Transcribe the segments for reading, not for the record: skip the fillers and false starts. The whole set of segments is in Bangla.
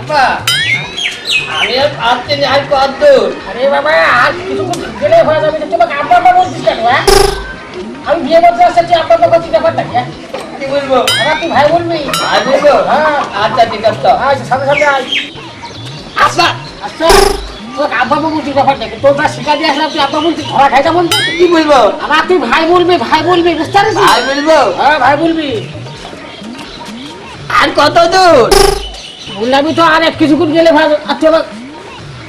আব্বা আমি আর ভাবছি আর কতদূর। আরে বাবা আর কিছুক্ষণ গেলে হয়ে যাবে। তোমাকে আব্বা আব্বা বলছিস কেন? আমি বিয়ে করতে আসছি, তুই আব্বা আব্বা করছিস ব্যাপারটা কি বলবো? আবার তুই ভাই বলবি? ভাই বলবো? হ্যাঁ আচ্ছা ঠিক আছে। আচ্ছা সামনে সামনে আয়। আব্বা আচ্ছা তোকে আব্বা আব্বা বলছিস ব্যাপারটা কি? তোর যা শিখা দিয়ে আসলাম তুই আব্বা বলছিস, ধরা খাইটা বলবি? কি বলবো? আবার তুই ভাই বলবি, ভাই বলবি, বুঝতে পারছিস? ভাই বলবো? হ্যাঁ ভাই বলবি। আর কত দূর? বললামই তো আর এক কিছুক্ষণ গেলে ভাই। আচ্ছা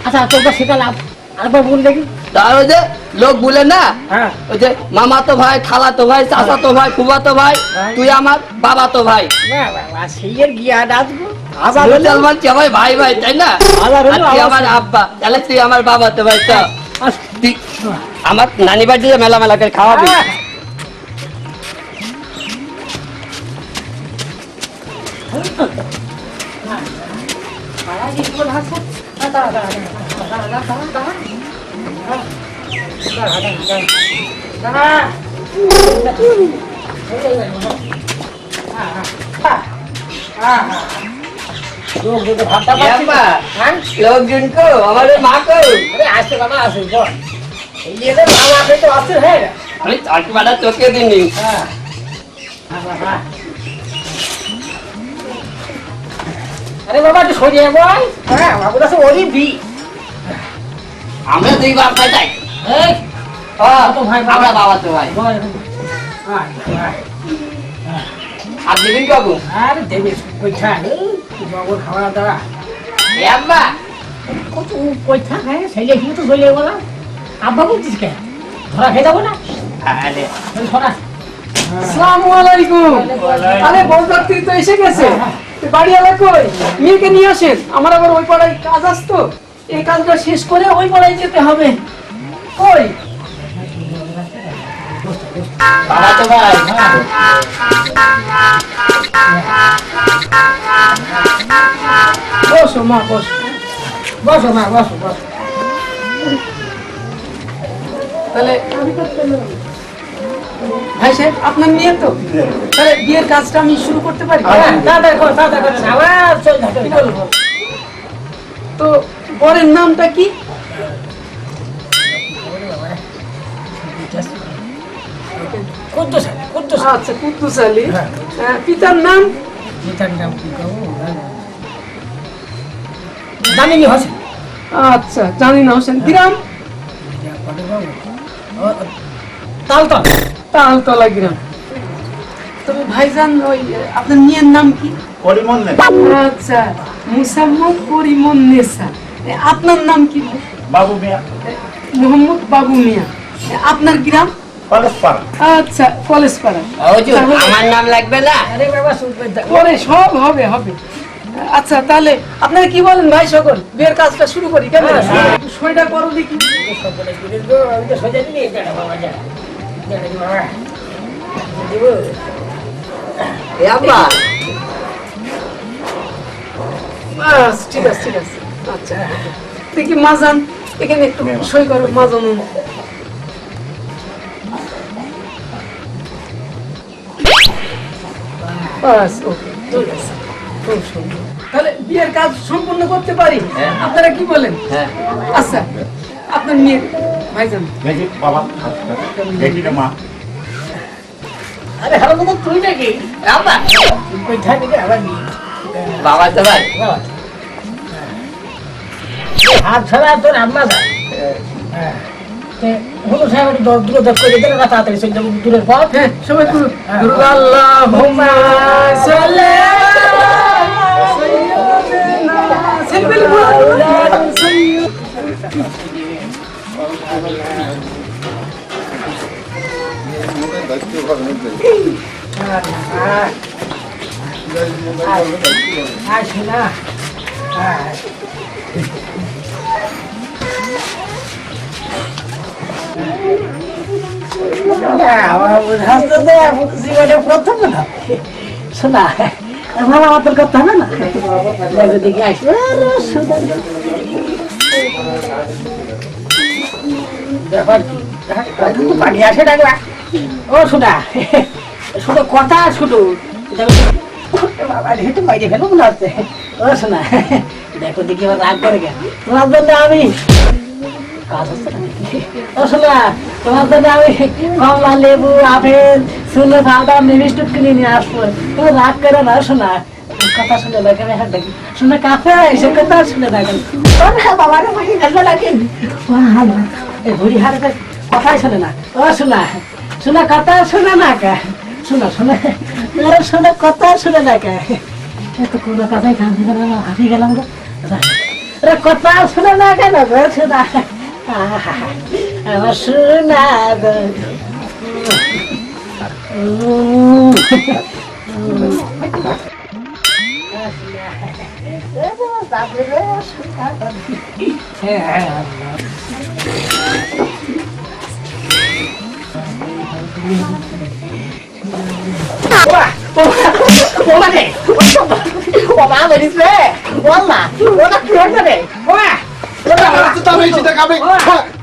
আচ্ছা তোর যা শেখালাম আরেকবার বল দেখি। তার ওই যে লোক বলে না, হ্যাঁ ওই যে মামাতো ভাই, খালাতো ভাই, চাচাতো ভাই, ফুফাতো ভাই, তুই আমার বাবাতো ভাই। বাহ বাহ বাহ, সেই এর জ্ঞান আসবো। মুসলমান সবাই ভাই ভাই, তাই না? আবার হলো, আর তুই আবার আমার আব্বা, তাহলে তুই আমার বাবাতো ভাই। তো তুই আমার নানি বাড়ি মেলা মেলা করে খাওয়াবি। লোকজন কো, আমাদের মা কো? আসছে বাবা আসে বল। এই যে বাবা আসে তো আসছে। হ্যাঁ আমি চাটবাটা চোখে দিনি। হ্যাঁ আরে বাবা তুই সরিয়ে বল। হ্যাঁ বাবু কাছে ওরই বি। আমরা দুই বাপ ভাই তাই। এই তো ভাই আমরা বাবাতো ভাই। বল। আর দিবেন কাকু? আরে দেবে পয়সা বাবু খাওয়া দাওয়া আব্বা কত পয়সা খায় সেই লেগে তো চলে গেলাম। আব্বা বলছিস কেন? ধরা খেয়ে যাবো না? আরে সরা। আসসালামু আলাইকুম। আরে বউযাত্রী তো এসে গেছে। বাড়ি আলা কই? মেয়েকে নিয়ে আসেন। আমার আবার ওই পাড়ায় কাজ আসতো, এই কাজটা শেষ করে ওই পাড়ায় যেতে হবে। কই? বাবাতো ভাই। বসো মা বসো। বসো মা বসো বসো। তাহলে ভাই সাহেব আপনার মেয়ে তো, তাহলে বিয়ের কাজটা আমি শুরু করতে পারি? তাড়াতাড়ি কর তাড়াতাড়ি কর। আবার চল কি বলবো? তো বরের নামটা কি? কুদ্দুস কুদ্দুস। আচ্ছা কুদ্দুস আলী। পিতার নাম? পিতার নাম কি কবো? দামিনী হোসেন। আচ্ছা জানি না হোসেন। গ্রাম? তালতল। তালতলা গ্রাম। তবে ভাইজান ওই আপনার মেয়ের নাম কি? করিমন নেই আচ্ছা মুসাম্মদ করিমন নেসা। আপনার নাম কি? বাবু মিয়া মোহাম্মদ বাবু মিয়া। আপনার গ্রাম? পারস্পারা আচ্ছা কলেজপাড়া। হুজুর আমার নাম লাগবে না? আরে বাবা শুনবে পরে সব হবে হবে। আচ্ছা তাহলে আপনারা কি বলেন ভাই সকল, বিয়ের কাজটা শুরু করি কেন? সইটা করো দেখি। সকলে দিলে তো আমি তো সোজা দিলি এটা বাবা যা দেখে দি বাবা দিব। এ আব্বা বাস ঠিক আছে ঠিক আছে। আচ্ছা দেখি মাজান এখানে একটু সই করো মাজান। বাস ওকে ঠিক আছে। খুব সুন্দর। তাহলে বিয়ের কাজ সম্পূর্ণ করতে পারি? আপনারা কি বলেন? হ্যাঁ আচ্ছা আপনার মেয়ে ভাইজান। দেখি বাবা দেখি রে মা আরে হ্যালো বাবা তুই নাকি? আব্বা তুই পয়সা দিকে আবার নি বাবাতো ভাই। বাবা হাত ছাড়া তোর আম্মা যায়। হ্যাঁ হুজুর সাহেব একটু দূরে দূর করে দিলে না তাড়াতাড়ি চলে যাবো দূরের পথ। হ্যাঁ সবাই করুন। আল্লাহুম্মা সাল্লি আলা সাইয়্যিদিনা আসি না জীবনে প্রথম না শোনা ভালো আমাদের করতে হবে না দিকে আসবে ব্যাপার কি পানি আসে ডাকবা ও শোনা শুধু কথা শুধু বাবা একটু বাইরে ফেলবো মনে হচ্ছে ও শোনা দেখো দেখি এবার রাগ করে কেন তোমার জন্য আমি কাজ হচ্ছে না ও শোনা তোমার জন্য আমি কমলা লেবু আপেল শুনে পাউডার মিষ্টি কিনে নিয়ে আসবো তুমি রাগ করে না শোনা কথা শুনে না কেন হাত দেখি শোনা কাছে এসে কথা শুনে না কেন বাবার গেল লাগে এই ঘুরি হারে কথাই শোনে না ও শোনা শোনা কথা শোনে না কে শোনা শোনা শোনা কথা শুনে না কে এত কোনো কথাই কান থেকে না হাসি গেলাম রে কথা শুনে না কেন গো শোনা আমার শোনা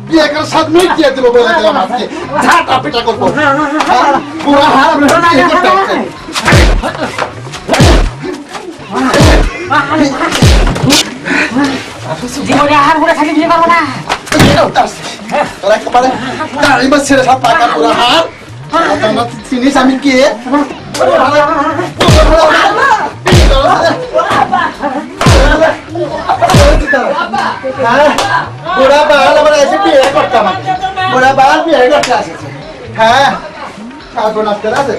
বিয়ে করে 7 মিনিট দিয়ে দেবো বলে দিলাম আজকে ঝাঁটা পিটা করবো পুরা হার বিয়ে করতে হচ্ছে জীবনে আর করে থাকি বিয়ে করবো না তোরা একেবারে এবার ছেড়ে সব টাকা পুরা হার চিনিস আমি কে বুড়া বাল আবার এসে বিয়ে করতাম বুড়া বাল বিয়ে করতে আসেছে হ্যাঁ কাজ আছে